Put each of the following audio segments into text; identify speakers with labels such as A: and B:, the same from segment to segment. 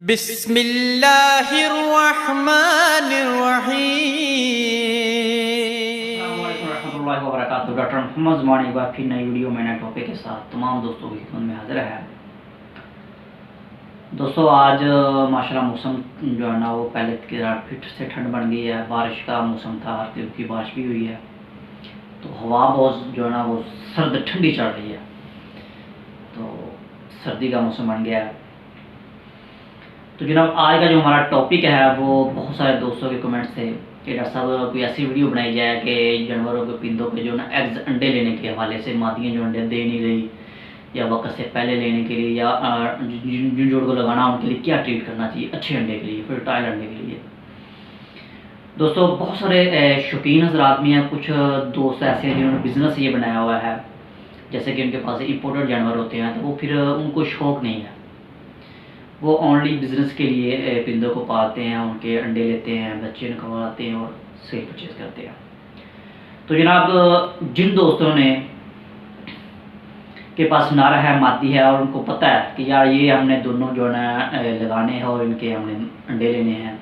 A: बिस्मिल्लाहिर्रहमानिर्रहीम। डॉक्टर मोहम्मद ज़ुबान एक बार फिर नई वीडियो में नए टॉपिक के साथ तमाम दोस्तों की खिदमत में हाजिर है। दोस्तों आज माशाल्लाह मौसम जो है ना वो पहले की तरह फिर से ठंड बन गई है। बारिश का मौसम था, हल्की की बारिश भी हुई है, तो हवा बहुत जो है ना वो सर्द ठंडी चल रही है, तो सर्दी का मौसम बन गया है। तो जनाब आज का जो हमारा टॉपिक है वो बहुत सारे दोस्तों के कमेंट्स थे कि डॉक्टर साहब कोई ऐसी वीडियो बनाई जाए कि जानवरों के पिंदों के जो ना एग्स अंडे लेने के हवाले से मादियाँ जो अंडे दे नहीं रही या वक्त से पहले लेने के लिए या जिन जोड़ को लगाना उनके लिए क्या ट्रीट करना चाहिए अच्छे अंडे के लिए, फर्टाइल अंडे के लिए। दोस्तों बहुत सारे शौकीन हजरात में हैं, कुछ दोस्त ऐसे हैं जिन्होंने बिज़नेस ये बनाया हुआ है, जैसे कि उनके पास इम्पोर्टेड जानवर होते हैं, तो वो फिर उनको शौक़ नहीं है, वो ओनली बिज़नेस के लिए पिंदों को पालते हैं, उनके अंडे लेते हैं, बच्चे निकलवाते हैं और सेल परचेज करते हैं। तो जनाब जिन दोस्तों ने के पास नारा है, मादी है और उनको पता है कि यार ये हमने दोनों जो है लगाने हैं और इनके हमने अंडे लेने हैं,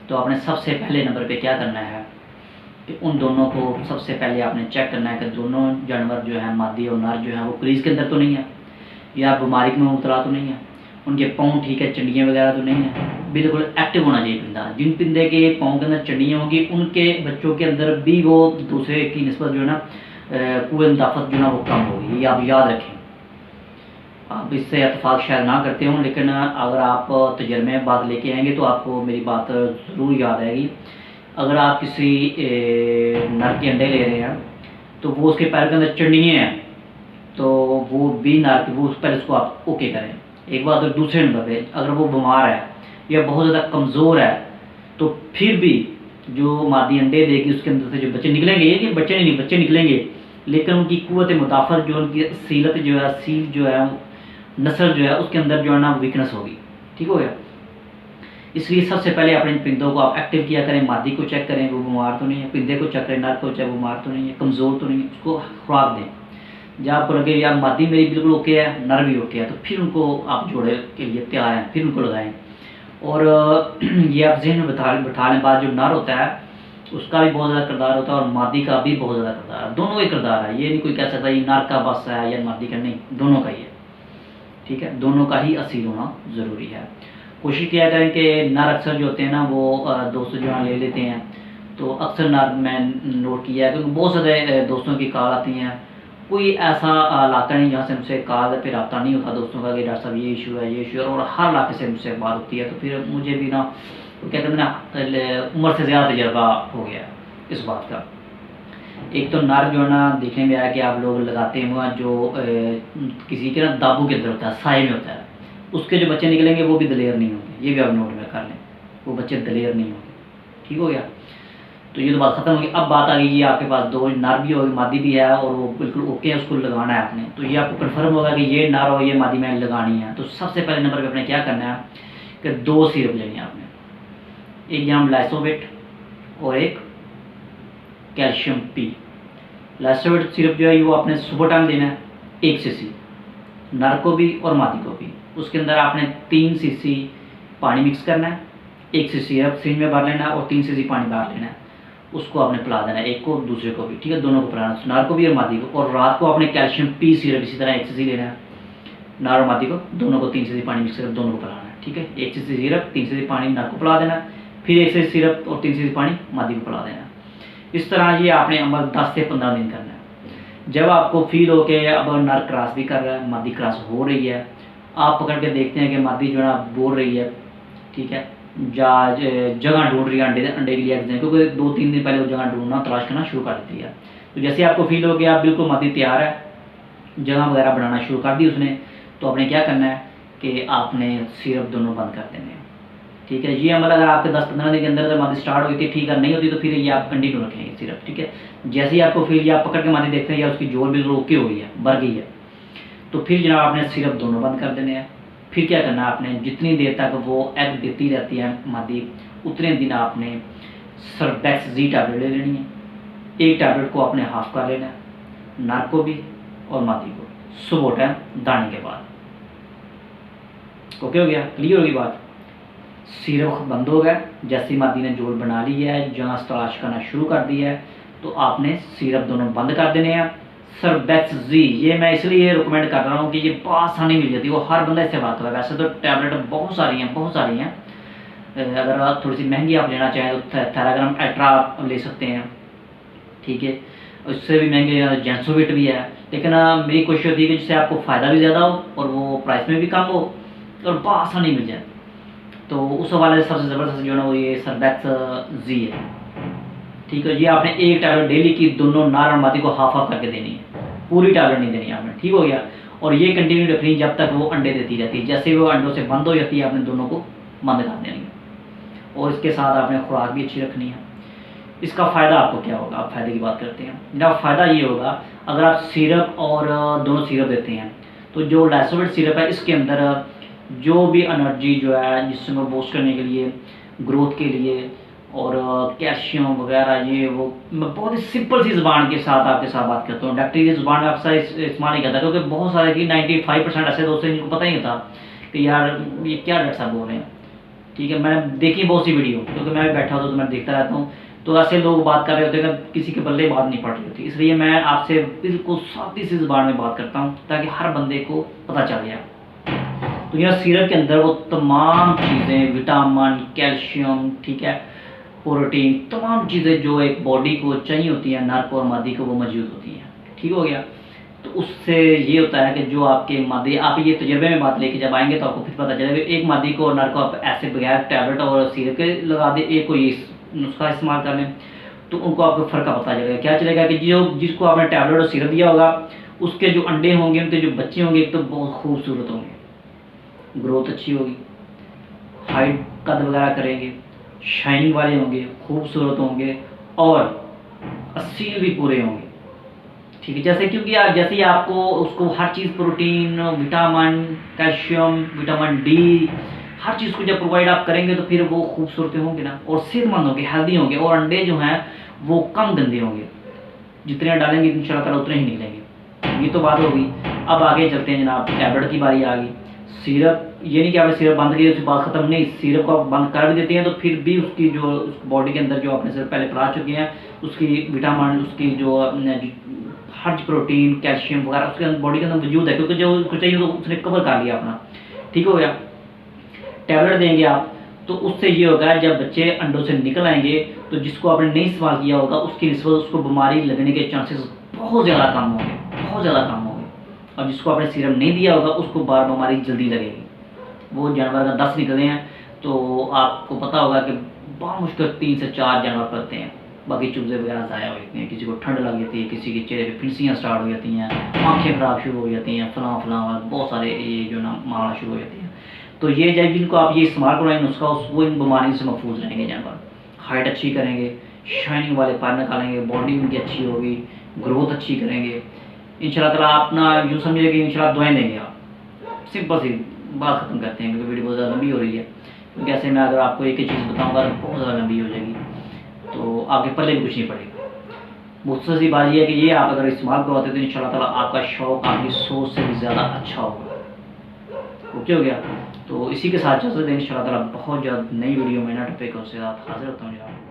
A: तो आपने सबसे पहले नंबर पे क्या करना है कि उन दोनों को सबसे पहले आपने चेक करना है कि दोनों जानवर जो है मादी और नर जो है वो क्रीज के अंदर तो नहीं है या बीमारी में मुबतला तो नहीं है, उनके पाँव ठीक है, चंडियाँ वगैरह तो नहीं है, बिल्कुल एक्टिव होना चाहिए पिंदा। जिन पिंदे के पाँव के अंदर चंडियाँ होंगी उनके बच्चों के अंदर भी वो दूसरे की निस्बत जो है ना कुव्वत मुदाफ़त जो ना वो कम होगी, ये आप याद रखें। आप इससे इत्तेफाक शायद ना करते हों, लेकिन अगर आप तजर्बे में बात लेके आएंगे तो आपको मेरी बात ज़रूर याद आएगी। अगर आप किसी नर के अंडे ले रहे हैं तो वो उसके पैर के अंदर चंडियाँ हैं, तो वो भी नर की वो उस पर उसको आप ओके करें। एक बात। और दूसरे नंबर पे अगर वो बीमार है या बहुत ज़्यादा कमज़ोर है तो फिर भी जो मादी अंडे देगी उसके अंदर से जो बच्चे निकलेंगे, ये कि बच्चे नहीं बच्चे निकलेंगे, लेकिन उनकी कुव्वत मुदाफ़त जो उनकी सीलत जो है सील जो है नस्ल जो है उसके अंदर जो है ना वीकनेस होगी। ठीक हो गया। इसलिए सबसे पहले अपने पिंदों को आप एक्टिव किया करें, मादी को चेक करें वो बीमार तो नहीं है, पिंदे को चेक करें नर को चाहे बीमार तो नहीं है, कमज़ोर तो नहीं है, उसको खुराक दें। जब आपको लगे यार मादी मेरी बिल्कुल ओके है, नर भी ओके है, तो फिर उनको आप जोड़े के लिए तैयार हैं, फिर उनको लगाएं। और ये आप जहन में बिठा लें बात, जो नर होता है उसका भी बहुत ज़्यादा किरदार होता है और मादी का भी बहुत ज़्यादा किरदार है, दोनों का किरदार है। ये नहीं कोई कह सकता ये नर का बस है या मादी का, नहीं, दोनों का ही है। ठीक है, दोनों का ही असील होना ज़रूरी है। कोशिश किया करें कि नर अक्सर जो होते हैं ना वो दोस्त जो है ले लेते हैं, तो अक्सर नर मैं नोट किया है क्योंकि बहुत सारे दोस्तों की कॉल आती हैं, कोई ऐसा इलाका नहीं जहाँ से मुझसे कॉल पे रब्ता नहीं होता दोस्तों का कि डॉक्टर साहब ये इशू है, ये इशू है, और हर इलाके से मुझसे बात होती है। तो फिर मुझे भी ना तो क्या कहते हैं ना उम्र से ज़्यादा तजर्बा हो गया इस बात का। एक तो नर जो है ना देखने में आया कि आप लोग लगाते हैं जो किसी के ना दाबू के अंदर होता है, साए में होता है, उसके जो बच्चे निकलेंगे वो भी दलेर नहीं होंगे, ये भी आप नोट में कर लें, वो बच्चे दलेर नहीं होंगे। ठीक हो गया। तो ये तो बात ख़त्म होगी। अब बात आ गई ये आपके पास दो नर भी होगी मादी भी है और वो बिल्कुल ओके है, उसको लगाना है आपने, तो ये आपको कन्फर्म होगा कि ये नर और ये मादी मैंने लगानी है। तो सबसे पहले नंबर पे आपने क्या करना है कि 2 सिरप लेनी है आपने, एक ग्राम लाइसोवेट और एक कैल्शियम पी। लाइसोवेट सिरप जो है वो आपने सुबह टाइम देना है 1 सीसी, नर को भी और मादी को भी। उसके अंदर आपने 3 सीसी पानी मिक्स करना है, 1 सीसी सिरप सिरिंज में भर लेना है और 3 सीसी पानी भर लेना है, उसको आपने पिला देना है, एक को दूसरे को भी। ठीक है, दोनों को पिलाना, नर को भी और मादी को। और रात को आपने कैल्शियम पी सिरप इसी तरह 1 सीसी लेना है, नर और मादी को दोनों को 3 सीसी पानी मिक्स कर दोनों को पिलाना है। ठीक है, 1 सीसी सिरप 3 सीसी पानी नर को पिला देना, फिर 1 सीसी सिरप और 3 सीसी पानी मादी को पिला देना। इस तरह ये आपने अमल 10 से 15 दिन करना है। जब आपको फील हो कि अब नर क्रॉस भी कर रहा है, मादी क्रॉस हो रही है, आप पकड़ के देखते हैं कि मादी जो है बोल रही है, ठीक है, जगह ढूंढ रही है अंडे के लिए, क्योंकि 2-3 दिन पहले वो जगह ढूंढना तलाश करना शुरू कर देती है। तो जैसे आपको फील हो गया आप बिल्कुल मादी तैयार है, जगह वगैरह बनाना शुरू कर दी उसने, तो आपने क्या करना है कि आपने सिरप दोनों बंद कर देने हैं। ठीक है, ये अमल अगर आपके 10-15 दिन के अंदर अगर मादी स्टार्ट हुई थी ठीक है, नहीं होती तो फिर ये आप कंटिन्यू रखेंगे सिरप। ठीक है, जैसे ही आपको फील या आप पकड़ के मादी देखते हैं या उसकी जोर बिल्कुल ओके हो गई है, बढ़ गई है, तो फिर जनाब आपने सिरप दोनों बंद कर देने हैं। फिर क्या करना है आपने, जितनी देर तक वो एग देती रहती है मादी, उतने दिन आपने सर्वडेक्स जी टैबलेट ले लेनी है, एक टैबलेट को आपने हाफ कर लेना है, नर को भी और मादी को, सुबह टाइम दाने के बाद। ओके हो गया, क्लियर होगी बात। सिरप बंद हो गया, जैसे मादी ने जोड़ बना लिया है, जांच तलाश करना शुरू कर दिया है, तो आपने सिरप दोनों बंद कर देने हैं। सर्बैक्स जी, ये मैं इसलिए रिकमेंड कर रहा हूँ कि ये बहुत आसानी मिल जाती है, वो हर बंदा इससे बात कर रहा है। वैसे तो टैबलेट बहुत सारी हैं। अगर आप थोड़ी सी महंगी आप लेना चाहें तो थेराग्राम अल्ट्रा आप ले सकते हैं, ठीक है। उससे भी महंगे जेंसोविट भी है, लेकिन मेरी कोशिश होती है कि जिससे आपको फ़ायदा भी ज़्यादा हो और वो प्राइस में भी कम हो और बहुत आसानी मिल जाए। तो उस हवाले से सबसे ज़बरदस्त जो है ना वो ये सर्बैक्स जी है, ठीक है। ये आपने एक टैबलेट डेली की दोनों नार और मादी को हाफ करके देनी है, पूरी टैबलेट नहीं देनी आपने, ठीक हो गया। और ये कंटिन्यू रखनी जब तक वो अंडे देती रहती है। जैसे वो अंडों से बंद हो जाती है आपने दोनों को बंद कर देनी है। और इसके साथ आपने खुराक भी अच्छी रखनी है। इसका फ़ायदा आपको क्या होगा, आप फ़ायदे की बात करते हैं। जनाब फ़ायदा ये होगा, अगर आप सिरप और दोनों सिरप देते हैं तो जो लैसोविट सिरप है इसके अंदर जो भी एनर्जी जो है जिसमें बूस्ट करने के लिए, ग्रोथ के लिए और कैल्शियम वगैरह, ये वो मैं बहुत ही सिंपल सी ज़ुबान के साथ आपके साथ बात करता हूँ। डॉक्टरी की ज़ुबान में आपसे इस्तेमाल नहीं करता, क्योंकि बहुत सारे की 95% ऐसे दोस्त हैं जिनको पता ही नहीं था कि यार ये क्या डॉक्टर साहब बोल रहे हैं, ठीक है। मैंने देखी बहुत सी वीडियो, क्योंकि मैं भी बैठा होता तो मैं देखता रहता हूँ, तो ऐसे लोग बात कर रहे होते हैं कि किसी के बल्ले बात नहीं पड़ रही होती। इसलिए मैं आपसे बिल्कुल सादी सी ज़ुबान में बात करता हूँ ताकि हर बंदे को पता चल जाए। तो यह सिरप के अंदर वो तमाम चीज़ें, विटामिन, कैल्शियम, ठीक है, प्रोटीन, तमाम चीज़ें जो एक बॉडी को चाहिए होती हैं, नर को और मादी को, वो मौजूद होती हैं, ठीक हो गया। तो उससे ये होता है कि जो आपके मादी, आप ये तजर्बे में बात लेके जब आएंगे तो आपको फिर पता चलेगा एक मादी को और नर को आप ऐसे बगैर टैबलेट और सिरप के लगा दे, एक कोई नुस्खा इस्तेमाल कर लें, तो उनको आपको फ़र्क का पता चलेगा। क्या चलेगा कि जो जिसको आपने टैबलेट और सिरप दिया होगा उसके जो अंडे होंगे, उनके जो बच्चे होंगे, एक तो बहुत खूबसूरत होंगे, ग्रोथ अच्छी होगी, हाइट कद वगैरह करेंगे, शाइनिंग वाले होंगे, खूबसूरत होंगे और असील भी पूरे होंगे, ठीक है। जैसे क्योंकि जैसे ही आपको उसको हर चीज़, protein, vitamin, calcium, vitamin D, हर चीज़ को जब प्रोवाइड आप करेंगे तो फिर वो खूबसूरत होंगे ना, और सेहतमंद होंगे, हेल्दी होंगे, और अंडे जो हैं वो कम गंदे होंगे। जितने डालेंगे इंशाल्लाह ताला उतने ही निकलेंगे। ये तो बात होगी। अब आगे चलते हैं जनाब, टैबलेट की बारी आ गई। सिरप, ये नहीं कि आपने सिरप बंद किया उसकी बात ख़त्म, नहीं, सिरप को आप बंद कर भी देते हैं तो फिर भी उसकी जो बॉडी के अंदर जो आपने सिरप पहले पिला चुके हैं, उसकी विटामिन, उसकी जो हर प्रोटीन, कैल्शियम वगैरह उसके अंदर बॉडी के अंदर मौजूद है, क्योंकि जो उसको चाहिए तो उसने कवर कर लिया अपना, ठीक हो गया। टैबलेट देंगे आप तो उससे ये होगा जब बच्चे अंडों से निकल आएंगे तो जिसको आपने नहीं इस्तेमाल किया होगा उसकी निस्बत उसको बीमारी लगने के चांसेस बहुत ज़्यादा कम होंगे, बहुत ज़्यादा कम होंगे। और जिसको आपने सीरम नहीं दिया होगा उसको बार बीमारी जल्दी लगेगी। वो जानवर अगर 10 निकले हैं तो आपको पता होगा कि बहुत मुश्किल 3 से 4 जानवर पड़ते हैं, बाकी चूजे वगैरह ज़ाया हो जाती हैं, किसी को ठंड लग जाती है, किसी के चेहरे पे फिंसियाँ स्टार्ट हो जाती हैं, आँखें ख़राब शुरू हो जाती हैं, फलां बहुत सारे ये जो ना मामला शुरू हो जाती हैं। तो ये जब जिनको आप ये इस्तेमाल करवाएंगे नुस्खा, वो इन बीमारियों से महफूज रहेंगे। जानवर हाइट अच्छी करेंगे, शाइनिंग वाले पैर निकालेंगे, बॉडी उनकी अच्छी होगी, ग्रोथ अच्छी करेंगे इंशाल्लाह ताला। अपना यूँ समझिए कि इंशाल्लाह दुआएं देंगे आप। सिंपल सी बात ख़त्म करते हैं क्योंकि वीडियो बहुत ज़्यादा लंबी हो रही है। क्योंकि ऐसे मैं अगर आपको एक ही चीज़ बताऊँगा तो बहुत ज़्यादा लंबी हो जाएगी, तो आपके पल्ले भी कुछ नहीं पड़ेगा। मुख्तसर सी बात यह है कि ये आप अगर इस्तेमाल करवाते तो इंशाल्लाह ताला आपका शौक़ आपकी सोच से भी ज़्यादा अच्छा होगा। ओके हो गया। तो इसी के साथ चलते हैं इंशाल्लाह ताला बहुत जल्द नई वीडियो में नए टॉपिक के साथ हाजिर होता हूँ जनाब।